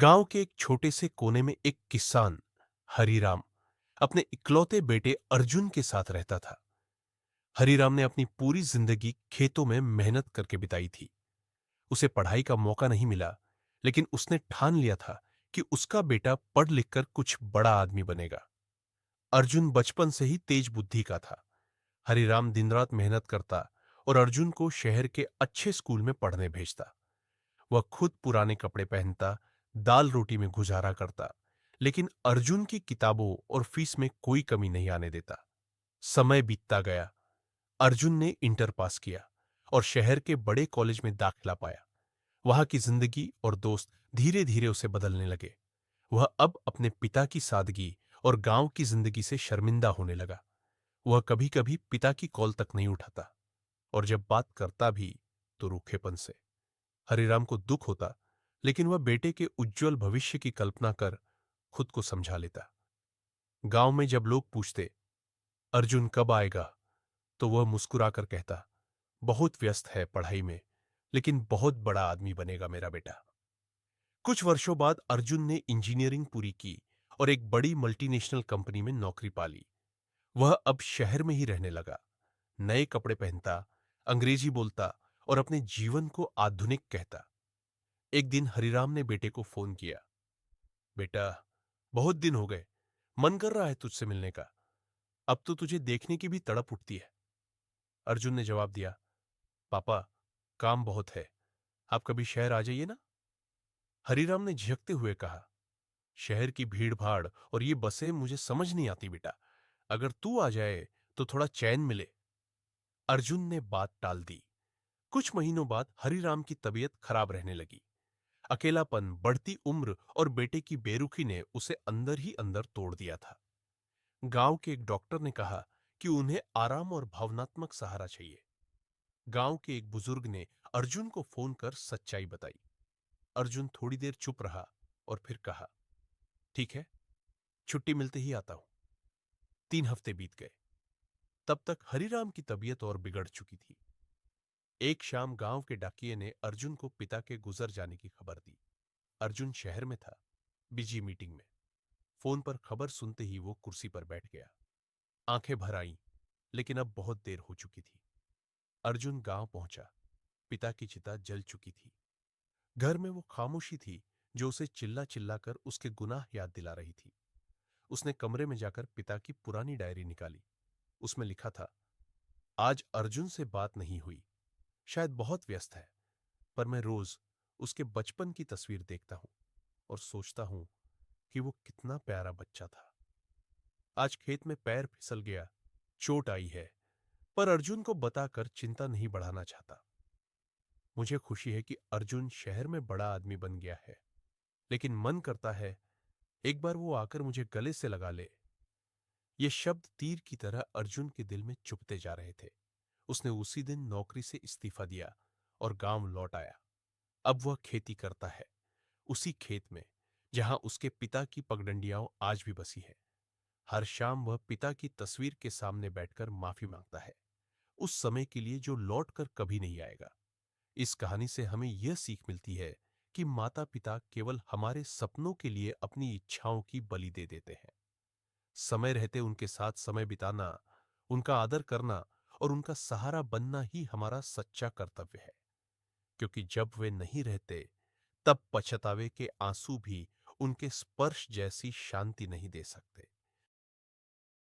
गांव के एक छोटे से कोने में एक किसान हरीराम अपने इकलौते बेटे अर्जुन के साथ रहता था। हरीराम ने अपनी पूरी जिंदगी खेतों में मेहनत करके बिताई थी। उसे पढ़ाई का मौका नहीं मिला, लेकिन उसने ठान लिया था कि उसका बेटा पढ़ लिखकर कुछ बड़ा आदमी बनेगा। अर्जुन बचपन से ही तेज बुद्धि का था। हरीराम दिन रात मेहनत करता और अर्जुन को शहर के अच्छे स्कूल में पढ़ने भेजता। वह खुद पुराने कपड़े पहनता, दाल रोटी में गुजारा करता, लेकिन अर्जुन की किताबों और फीस में कोई कमी नहीं आने देता। समय बीतता गया। अर्जुन ने इंटर पास किया और शहर के बड़े कॉलेज में दाखिला पाया। वहां की जिंदगी और दोस्त धीरे धीरे उसे बदलने लगे। वह अब अपने पिता की सादगी और गांव की जिंदगी से शर्मिंदा होने लगा। वह कभी कभी पिता की कॉल तक नहीं उठाता, और जब बात करता भी तो रूखेपन से। हरिराम को दुख होता, लेकिन वह बेटे के उज्जवल भविष्य की कल्पना कर खुद को समझा लेता। गांव में जब लोग पूछते, अर्जुन कब आएगा, तो वह मुस्कुराकर कहता, बहुत व्यस्त है पढ़ाई में, लेकिन बहुत बड़ा आदमी बनेगा मेरा बेटा। कुछ वर्षों बाद अर्जुन ने इंजीनियरिंग पूरी की और एक बड़ी मल्टीनेशनल कंपनी में नौकरी पा ली। वह अब शहर में ही रहने लगा। नए कपड़े पहनता, अंग्रेजी बोलता और अपने जीवन को आधुनिक कहता। एक दिन हरिराम ने बेटे को फोन किया। बेटा, बहुत दिन हो गए, मन कर रहा है तुझसे मिलने का। अब तो तुझे देखने की भी तड़प उठती है। अर्जुन ने जवाब दिया, पापा, काम बहुत है, आप कभी शहर आ जाइए ना। हरिराम ने झिझकते हुए कहा, शहर की भीड़ भाड़ और ये बसें मुझे समझ नहीं आती बेटा। अगर तू आ जाए तो थोड़ा चैन मिले। अर्जुन ने बात टाल दी। कुछ महीनों बाद हरिराम की तबीयत खराब रहने लगी। अकेलापन, बढ़ती उम्र और बेटे की बेरुखी ने उसे अंदर ही अंदर तोड़ दिया था। गांव के एक डॉक्टर ने कहा कि उन्हें आराम और भावनात्मक सहारा चाहिए। गांव के एक बुजुर्ग ने अर्जुन को फोन कर सच्चाई बताई। अर्जुन थोड़ी देर चुप रहा और फिर कहा, ठीक है, छुट्टी मिलते ही आता हूं। 3 हफ्ते बीत गए। तब तक हरिराम की तबीयत और बिगड़ चुकी थी। एक शाम गांव के डाकिये ने अर्जुन को पिता के गुजर जाने की खबर दी। अर्जुन शहर में था, बिजी मीटिंग में। फोन पर खबर सुनते ही वो कुर्सी पर बैठ गया। आंखें भर आईं, लेकिन अब बहुत देर हो चुकी थी। अर्जुन गांव पहुंचा। पिता की चिता जल चुकी थी। घर में वो खामोशी थी जो उसे चिल्ला चिल्ला कर उसके गुनाह याद दिला रही थी। उसने कमरे में जाकर पिता की पुरानी डायरी निकाली। उसमें लिखा था, आज अर्जुन से बात नहीं हुई, शायद बहुत व्यस्त है, पर मैं रोज उसके बचपन की तस्वीर देखता हूं और सोचता हूं कि वो कितना प्यारा बच्चा था। आज खेत में पैर फिसल गया, चोट आई है, पर अर्जुन को बताकर चिंता नहीं बढ़ाना चाहता। मुझे खुशी है कि अर्जुन शहर में बड़ा आदमी बन गया है, लेकिन मन करता है एक बार वो आकर मुझे गले से लगा ले। ये शब्द तीर की तरह अर्जुन के दिल में चुभते जा रहे थे। उसने उसी दिन नौकरी से इस्तीफा दिया और गांव लौट आया। अब वह खेती करता है, उसी खेत में जहां उसके पिता की पगडंडियां आज भी बसी है। हर शाम वह पिता की तस्वीर के सामने बैठकर माफी मांगता है, उस समय के लिए जो लौट कर कभी नहीं आएगा। इस कहानी से हमें यह सीख मिलती है कि माता पिता केवल हमारे सपनों के लिए अपनी इच्छाओं की बलि दे देते हैं। समय रहते उनके साथ समय बिताना, उनका आदर करना और उनका सहारा बनना ही हमारा सच्चा कर्तव्य है। क्योंकि जब वे नहीं रहते, तब पछतावे के आंसू भी उनके स्पर्श जैसी शांति नहीं दे सकते।